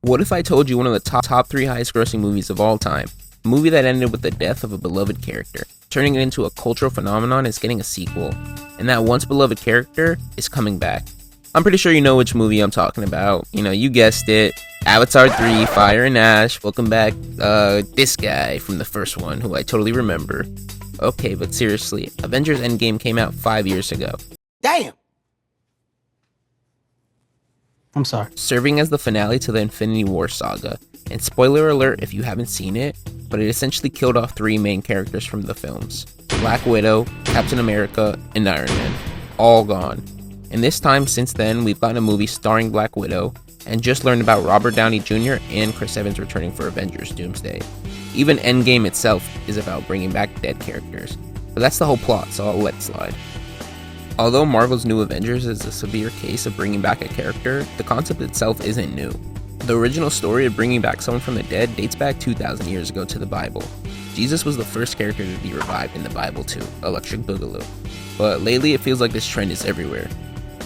What if I told you one of the top 3 highest grossing movies of all time? A movie that ended with the death of a beloved character, turning it into a cultural phenomenon, is getting a sequel, and that once beloved character is coming back. I'm pretty sure you know which movie I'm talking about. You guessed it. Avatar 3, Fire and Ash. Welcome back, this guy from the first one, who I totally remember. Okay, but seriously, Avengers Endgame came out 5 years ago. Damn! I'm sorry. Serving as the finale to the Infinity War saga. And spoiler alert if you haven't seen it, but it essentially killed off 3 main characters from the films. Black Widow, Captain America, and Iron Man. All gone. And this time since then, we've gotten a movie starring Black Widow, and just learned about Robert Downey Jr. and Chris Evans returning for Avengers Doomsday. Even Endgame itself is about bringing back dead characters. But that's the whole plot, so I'll let it slide. Although Marvel's New Avengers is a severe case of bringing back a character, the concept itself isn't new. The original story of bringing back someone from the dead dates back 2,000 years ago to the Bible. Jesus was the first character to be revived in the Bible too, Electric Boogaloo. But lately it feels like this trend is everywhere.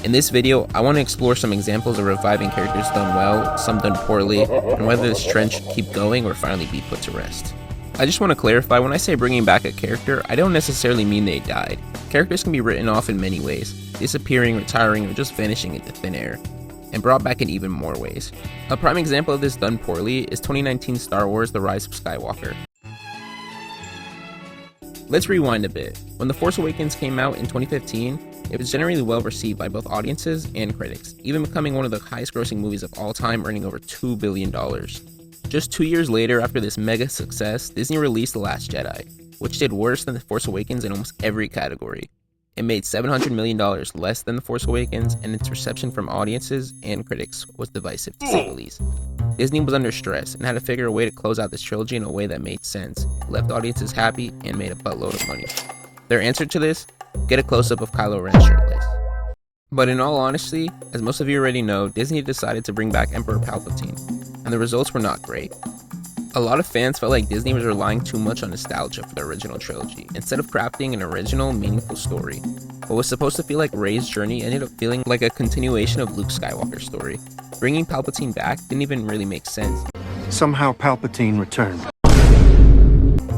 In this video, I want to explore some examples of reviving characters done well, some done poorly, and whether this trend should keep going or finally be put to rest. I just want to clarify, when I say bringing back a character, I don't necessarily mean they died. Characters can be written off in many ways, disappearing, retiring, or just vanishing into thin air, and brought back in even more ways. A prime example of this done poorly is 2019 Star Wars: The Rise of Skywalker. Let's rewind a bit. When The Force Awakens came out in 2015, it was generally well received by both audiences and critics, even becoming one of the highest grossing movies of all time, earning over $2 billion. Just 2 years later, after this mega success, Disney released The Last Jedi, which did worse than The Force Awakens in almost every category. It made $700 million less than The Force Awakens, and its reception from audiences and critics was divisive, to say the least. Disney was under stress and had to figure a way to close out this trilogy in a way that made sense, left audiences happy, and made a buttload of money. Their answer to this? Get a close-up of Kylo Ren shirtless. But in all honesty, as most of you already know, Disney decided to bring back Emperor Palpatine, and the results were not great. A lot of fans felt like Disney was relying too much on nostalgia for the original trilogy, instead of crafting an original, meaningful story. What was supposed to feel like Rey's journey ended up feeling like a continuation of Luke Skywalker's story. Bringing Palpatine back didn't even really make sense. Somehow Palpatine returned.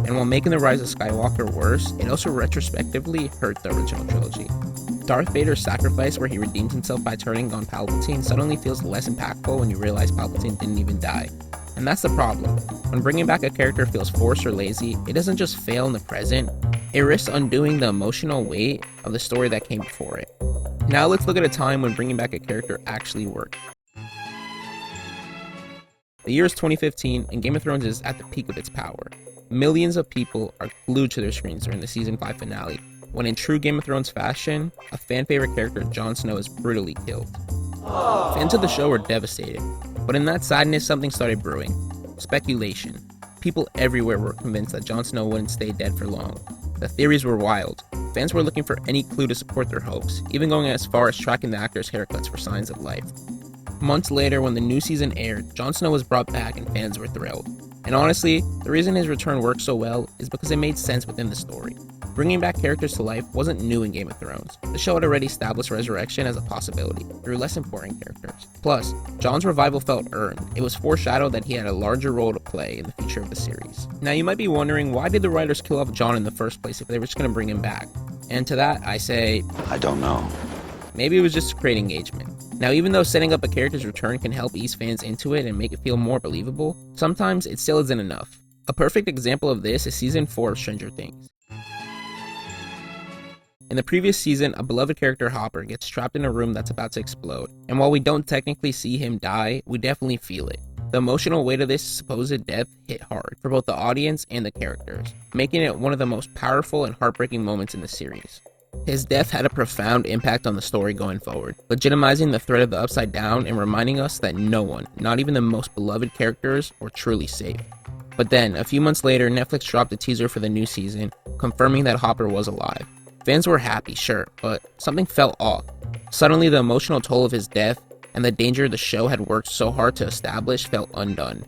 And while making The Rise of Skywalker worse, it also retrospectively hurt the original trilogy. Darth Vader's sacrifice, where he redeems himself by turning on Palpatine, suddenly feels less impactful when you realize Palpatine didn't even die. And that's the problem. When bringing back a character feels forced or lazy, it doesn't just fail in the present, it risks undoing the emotional weight of the story that came before it. Now let's look at a time when bringing back a character actually worked. The year is 2015, and Game of Thrones is at the peak of its power. Millions of people are glued to their screens during the season 5 finale, when in true Game of Thrones fashion, a fan-favorite character, Jon Snow, is brutally killed. Fans of the show were devastated, but in that sadness something started brewing. Speculation. People everywhere were convinced that Jon Snow wouldn't stay dead for long. The theories were wild. Fans were looking for any clue to support their hopes, even going as far as tracking the actors' haircuts for signs of life. Months later, when the new season aired, Jon Snow was brought back and fans were thrilled. And honestly, the reason his return worked so well is because it made sense within the story. Bringing back characters to life wasn't new in Game of Thrones. The show had already established resurrection as a possibility through less important characters. Plus, Jon's revival felt earned. It was foreshadowed that he had a larger role to play in the future of the series. Now you might be wondering, why did the writers kill off Jon in the first place if they were just going to bring him back? And to that, I say, I don't know. Maybe it was just to create engagement. Now, even though setting up a character's return can help ease fans into it and make it feel more believable, sometimes it still isn't enough. A perfect example of this is season 4 of Stranger Things. In the previous season, a beloved character, Hopper, gets trapped in a room that's about to explode, and while we don't technically see him die, we definitely feel it. The emotional weight of this supposed death hit hard for both the audience and the characters, making it one of the most powerful and heartbreaking moments in the series. His death had a profound impact on the story going forward, legitimizing the threat of the Upside Down and reminding us that no one, not even the most beloved characters, were truly safe. But then, a few months later, Netflix dropped a teaser for the new season, confirming that Hopper was alive. Fans were happy, sure, but something felt off. Suddenly, the emotional toll of his death and the danger the show had worked so hard to establish felt undone.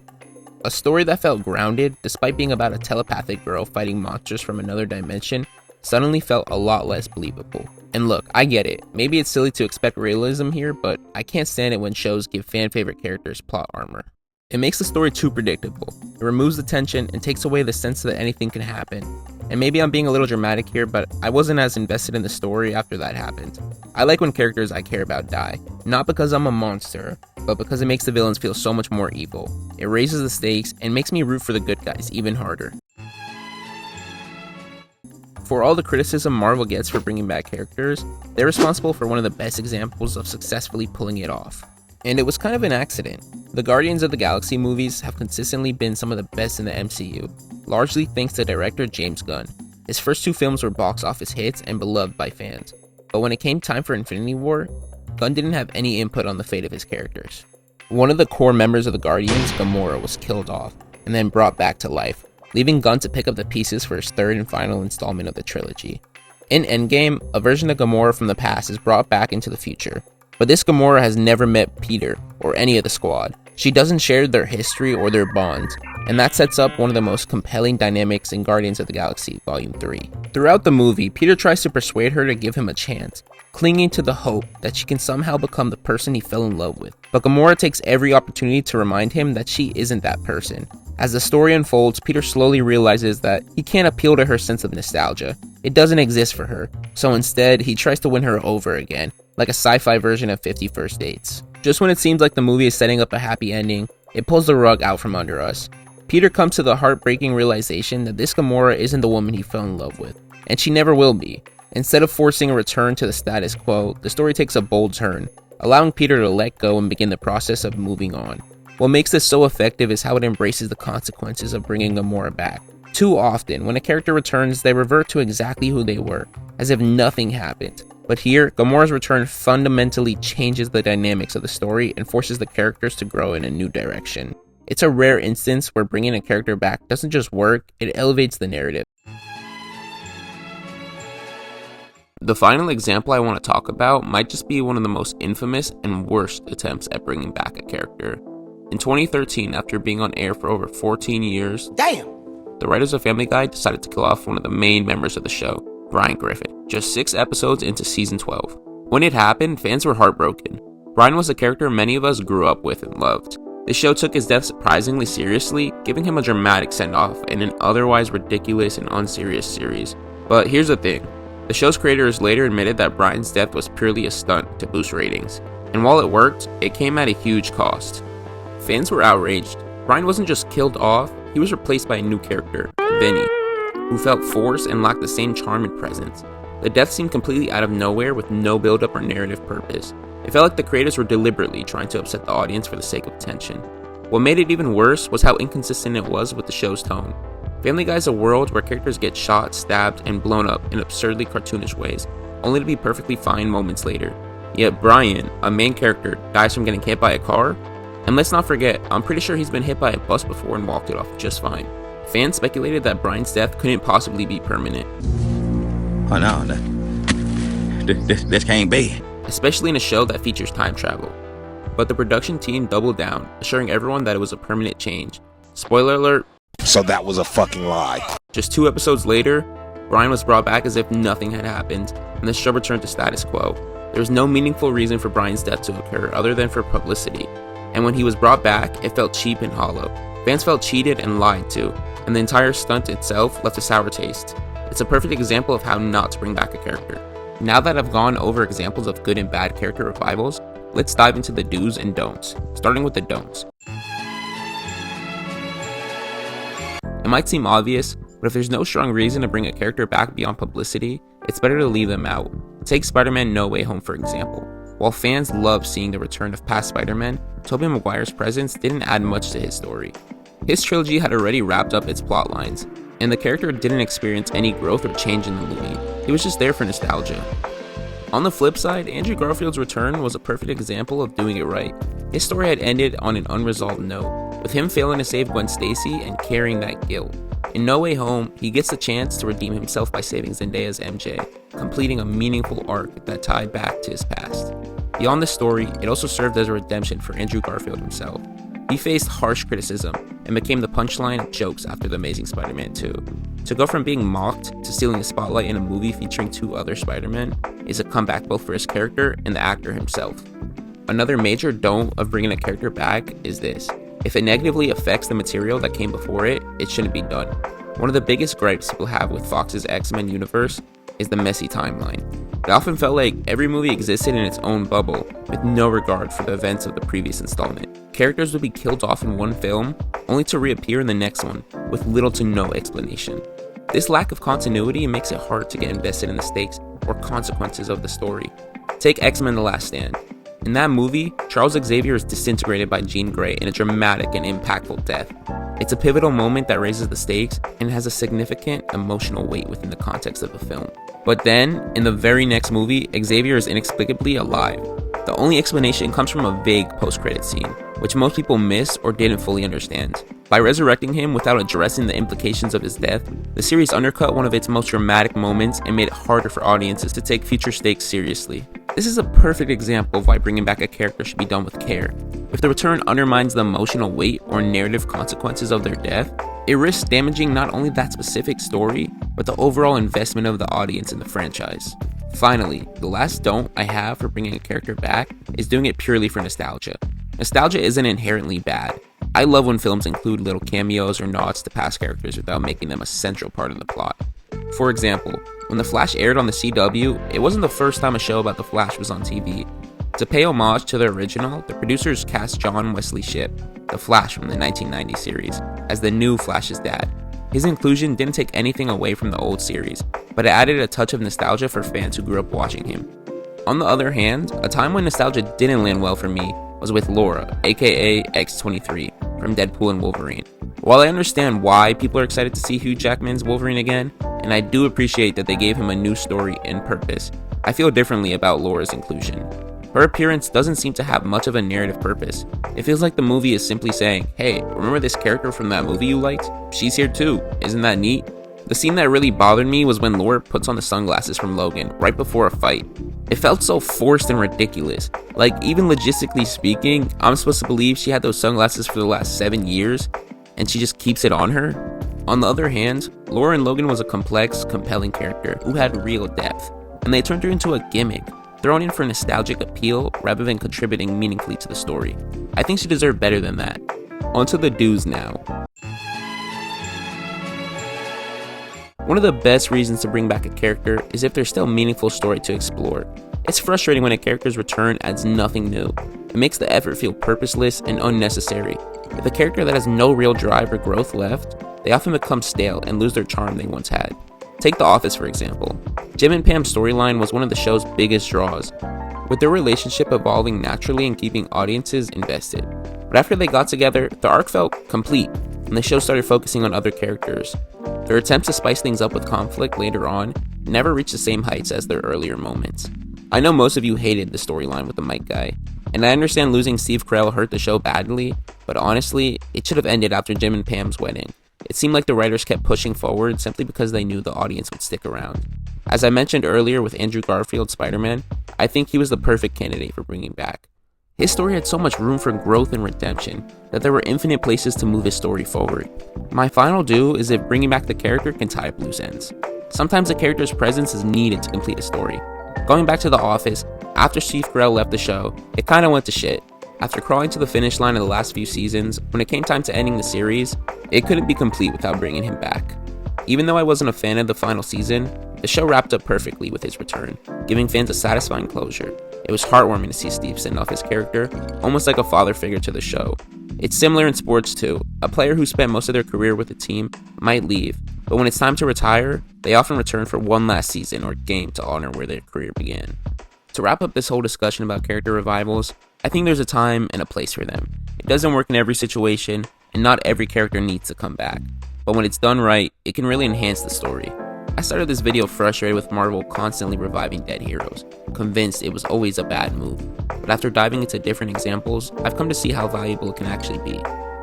A story that felt grounded, despite being about a telepathic girl fighting monsters from another dimension, suddenly felt a lot less believable. And look, I get it. Maybe it's silly to expect realism here, but I can't stand it when shows give fan favorite characters plot armor. It makes the story too predictable. It removes the tension and takes away the sense that anything can happen. And maybe I'm being a little dramatic here, but I wasn't as invested in the story after that happened. I like when characters I care about die, not because I'm a monster, but because it makes the villains feel so much more evil. It raises the stakes and makes me root for the good guys even harder. For all the criticism Marvel gets for bringing back characters, they're responsible for one of the best examples of successfully pulling it off. And it was kind of an accident. The Guardians of the Galaxy movies have consistently been some of the best in the MCU, largely thanks to director James Gunn. His first 2 films were box office hits and beloved by fans. But when it came time for Infinity War, Gunn didn't have any input on the fate of his characters. One of the core members of the Guardians, Gamora, was killed off and then brought back to life, leaving Gunn to pick up the pieces for his 3rd and final installment of the trilogy. In Endgame, a version of Gamora from the past is brought back into the future, but this Gamora has never met Peter or any of the squad. She doesn't share their history or their bond, and that sets up one of the most compelling dynamics in Guardians of the Galaxy Volume 3. Throughout the movie, Peter tries to persuade her to give him a chance, clinging to the hope that she can somehow become the person he fell in love with. But Gamora takes every opportunity to remind him that she isn't that person. As the story unfolds, Peter slowly realizes that he can't appeal to her sense of nostalgia. It doesn't exist for her, so instead, he tries to win her over again, like a sci-fi version of 50 First Dates. Just when it seems like the movie is setting up a happy ending, it pulls the rug out from under us. Peter comes to the heartbreaking realization that this Gamora isn't the woman he fell in love with, and she never will be. Instead of forcing a return to the status quo, the story takes a bold turn, allowing Peter to let go and begin the process of moving on. What makes this so effective is how it embraces the consequences of bringing Gamora back. Too often, when a character returns, they revert to exactly who they were, as if nothing happened. But here, Gamora's return fundamentally changes the dynamics of the story and forces the characters to grow in a new direction. It's a rare instance where bringing a character back doesn't just work, it elevates the narrative. The final example I want to talk about might just be one of the most infamous and worst attempts at bringing back a character. In 2013, after being on air for over 14 years, the writers of Family Guy decided to kill off one of the main members of the show, Brian Griffin, just 6 episodes into season 12. When it happened, fans were heartbroken. Brian was a character many of us grew up with and loved. The show took his death surprisingly seriously, giving him a dramatic send-off in an otherwise ridiculous and unserious series. But here's the thing, the show's creators later admitted that Brian's death was purely a stunt to boost ratings, and while it worked, it came at a huge cost. Fans were outraged. Brian wasn't just killed off, he was replaced by a new character, Vinny, who felt forced and lacked the same charm and presence. The death seemed completely out of nowhere with no build-up or narrative purpose. It felt like the creators were deliberately trying to upset the audience for the sake of tension. What made it even worse was how inconsistent it was with the show's tone. Family Guy is a world where characters get shot, stabbed, and blown up in absurdly cartoonish ways, only to be perfectly fine moments later. Yet Brian, a main character, dies from getting hit by a car? And let's not forget, I'm pretty sure he's been hit by a bus before and walked it off just fine. Fans speculated that Brian's death couldn't possibly be permanent. Oh no, this can't be. Especially in a show that features time travel. But the production team doubled down, assuring everyone that it was a permanent change. Spoiler alert. So that was a fucking lie. Just 2 episodes later, Brian was brought back as if nothing had happened, and the show returned to status quo. There was no meaningful reason for Brian's death to occur other than for publicity, and when he was brought back, it felt cheap and hollow. Fans felt cheated and lied to, and the entire stunt itself left a sour taste. It's a perfect example of how not to bring back a character. Now that I've gone over examples of good and bad character revivals, let's dive into the do's and don'ts, starting with the don'ts. It might seem obvious, but if there's no strong reason to bring a character back beyond publicity, it's better to leave them out. Take Spider-Man No Way Home for example. While fans loved seeing the return of past Spider-Man, Tobey Maguire's presence didn't add much to his story. His trilogy had already wrapped up its plot lines, and the character didn't experience any growth or change in the movie. He was just there for nostalgia. On the flip side, Andrew Garfield's return was a perfect example of doing it right. His story had ended on an unresolved note, with him failing to save Gwen Stacy and carrying that guilt. In No Way Home, he gets the chance to redeem himself by saving Zendaya's MJ, completing a meaningful arc that tied back to his past. Beyond the story, it also served as a redemption for Andrew Garfield himself. He faced harsh criticism and became the punchline of jokes after The Amazing Spider-Man 2. To go from being mocked to stealing the spotlight in a movie featuring 2 other Spider-Men is a comeback both for his character and the actor himself. Another major don't of bringing a character back is this. If it negatively affects the material that came before it, it shouldn't be done. One of the biggest gripes people have with Fox's X-Men universe is the messy timeline. It often felt like every movie existed in its own bubble, with no regard for the events of the previous installment. Characters would be killed off in one film, only to reappear in the next one, with little to no explanation. This lack of continuity makes it hard to get invested in the stakes or consequences of the story. Take X-Men: The Last Stand. In that movie, Charles Xavier is disintegrated by Jean Grey in a dramatic and impactful death. It's a pivotal moment that raises the stakes and has a significant emotional weight within the context of the film. But then, in the very next movie, Xavier is inexplicably alive. The only explanation comes from a vague post-credit scene, which most people missed or didn't fully understand. By resurrecting him without addressing the implications of his death, the series undercut one of its most dramatic moments and made it harder for audiences to take future stakes seriously. This is a perfect example of why bringing back a character should be done with care. If the return undermines the emotional weight or narrative consequences of their death, it risks damaging not only that specific story, but the overall investment of the audience in the franchise. Finally, the last don't I have for bringing a character back is doing it purely for nostalgia. Nostalgia isn't inherently bad. I love when films include little cameos or nods to past characters without making them a central part of the plot. For example, when The Flash aired on the CW, it wasn't the first time a show about The Flash was on TV. To pay homage to the original, the producers cast John Wesley Shipp, The Flash from the 1990 series, as the new Flash's dad. His inclusion didn't take anything away from the old series, but it added a touch of nostalgia for fans who grew up watching him. On the other hand, a time when nostalgia didn't land well for me was with Laura, aka X-23, from Deadpool and Wolverine. While I understand why people are excited to see Hugh Jackman's Wolverine again, and I do appreciate that they gave him a new story and purpose, I feel differently about Laura's inclusion. Her appearance doesn't seem to have much of a narrative purpose. It feels like the movie is simply saying, hey, remember this character from that movie you liked? She's here too, isn't that neat? The scene that really bothered me was when Laura puts on the sunglasses from Logan right before a fight. It felt so forced and ridiculous. Like, even logistically speaking, I'm supposed to believe she had those sunglasses for the last 7 years, and she just keeps it on her? On the other hand, Laura in Logan was a complex, compelling character who had real depth, and they turned her into a gimmick, thrown in for nostalgic appeal rather than contributing meaningfully to the story. I think she deserved better than that. Onto the do's now. One of the best reasons to bring back a character is if there's still a meaningful story to explore. It's frustrating when a character's return adds nothing new. It makes the effort feel purposeless and unnecessary. With a character that has no real drive or growth left, they often become stale and lose their charm they once had. Take The Office, for example. Jim and Pam's storyline was one of the show's biggest draws, with their relationship evolving naturally and keeping audiences invested. But after they got together, the arc felt complete, and the show started focusing on other characters. Their attempts to spice things up with conflict later on never reached the same heights as their earlier moments. I know most of you hated the storyline with the Mike guy, and I understand losing Steve Carell hurt the show badly, but honestly, it should have ended after Jim and Pam's wedding. It seemed like the writers kept pushing forward simply because they knew the audience would stick around. As I mentioned earlier with Andrew Garfield's Spider-Man, I think he was the perfect candidate for bringing back. His story had so much room for growth and redemption that there were infinite places to move his story forward. My final do is if bringing back the character can tie up loose ends. Sometimes a character's presence is needed to complete a story. Going back to The Office, after Steve Carell left the show, it kinda went to shit. After crawling to the finish line of the last few seasons, when it came time to ending the series, it couldn't be complete without bringing him back. Even though I wasn't a fan of the final season, the show wrapped up perfectly with his return, giving fans a satisfying closure. It was heartwarming to see Steve send off his character, almost like a father figure to the show. It's similar in sports too. A player who spent most of their career with a team might leave, but when it's time to retire, they often return for one last season or game to honor where their career began. To wrap up this whole discussion about character revivals, I think there's a time and a place for them. It doesn't work in every situation, and not every character needs to come back. But when it's done right, it can really enhance the story. I started this video frustrated with Marvel constantly reviving dead heroes, convinced it was always a bad move. But after diving into different examples, I've come to see how valuable it can actually be.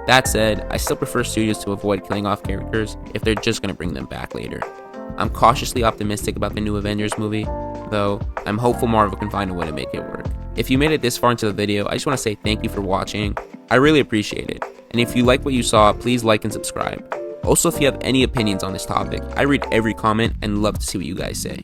That said, I still prefer studios to avoid killing off characters if they're just going to bring them back later. I'm cautiously optimistic about the new Avengers movie, though I'm hopeful Marvel can find a way to make it work. If you made it this far into the video, I just want to say thank you for watching. I really appreciate it. And if you like what you saw, please like and subscribe. Also, if you have any opinions on this topic, I read every comment and love to see what you guys say.